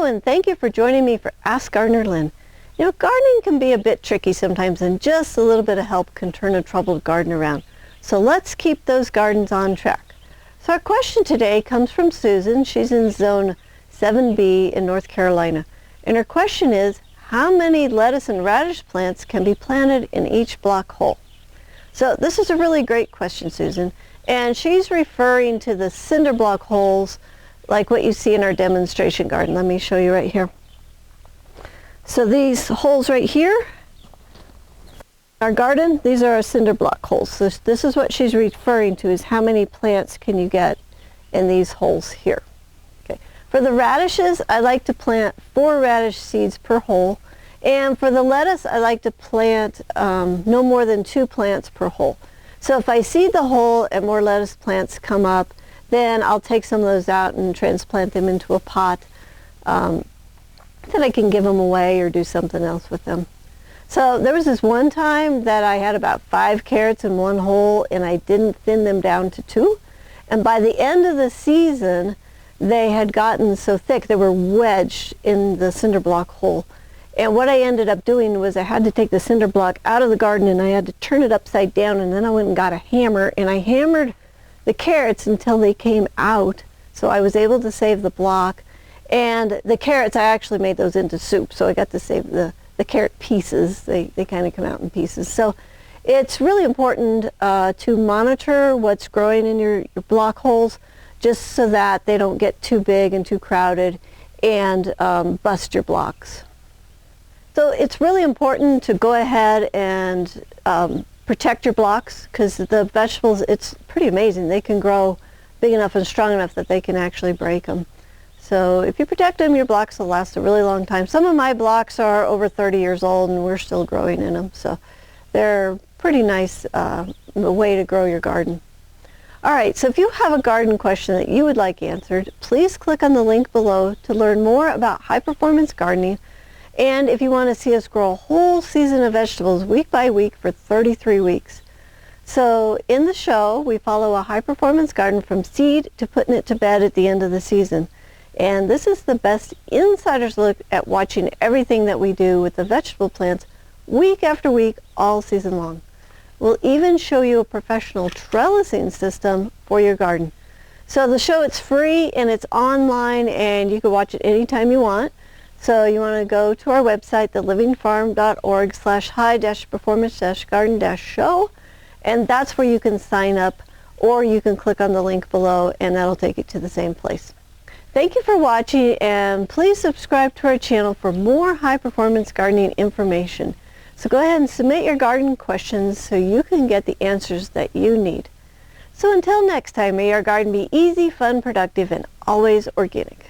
Hello, and thank you for joining me for Ask Gardener Lynn. You know, gardening can be a bit tricky sometimes, and just a little bit of help can turn a troubled garden around. So let's keep those gardens on track. So our question today comes from Susan. She's in zone 7B in North Carolina. And her question is, how many lettuce and radish plants can be planted in each block hole? So this is a really great question, Susan. And she's referring to the cinder block holes like what you see in our demonstration garden. Let me show you right here. So these holes right here, our garden, these are our cinder block holes. So this is what she's referring to, is how many plants can you get in these holes here. Okay. For the radishes, I like to plant 4 radish seeds per hole. And for the lettuce, I like to plant no more than 2 plants per hole. So if I seed the hole and more lettuce plants come up, then I'll take some of those out and transplant them into a pot. Then I can give them away or do something else with them. So there was this one time that I had about 5 carrots in one hole, and I didn't thin them down to 2. And by the end of the season, they had gotten so thick they were wedged in the cinder block hole. And what I ended up doing was I had to take the cinder block out of the garden, and I had to turn it upside down, and then I went and got a hammer, and I hammered the carrots until they came out. So I was able to save the block. And the carrots, I actually made those into soup, so I got to save the carrot pieces. They kind of come out in pieces. So it's really important to monitor what's growing in your block holes, just so that they don't get too big and too crowded and bust your blocks. So it's really important to go ahead and protect your blocks, because the vegetables, it's pretty amazing. They can grow big enough and strong enough that they can actually break them. So if you protect them, your blocks will last a really long time. Some of my blocks are over 30 years old, and we're still growing in them. So they're pretty nice way to grow your garden. All right, so if you have a garden question that you would like answered, please click on the link below to learn more about high-performance gardening. And if you want to see us grow a whole season of vegetables week by week for 33 weeks. So in the show, we follow a high-performance garden from seed to putting it to bed at the end of the season. And this is the best insider's look at watching everything that we do with the vegetable plants week after week, all season long. We'll even show you a professional trellising system for your garden. So the show, it's free and it's online, and you can watch it anytime you want. So you want to go to our website, thelivingfarm.org/high-performance-garden-show, and that's where you can sign up, or you can click on the link below, and that'll take you to the same place. Thank you for watching, and please subscribe to our channel for more high-performance gardening information. So go ahead and submit your garden questions so you can get the answers that you need. So until next time, may your garden be easy, fun, productive, and always organic.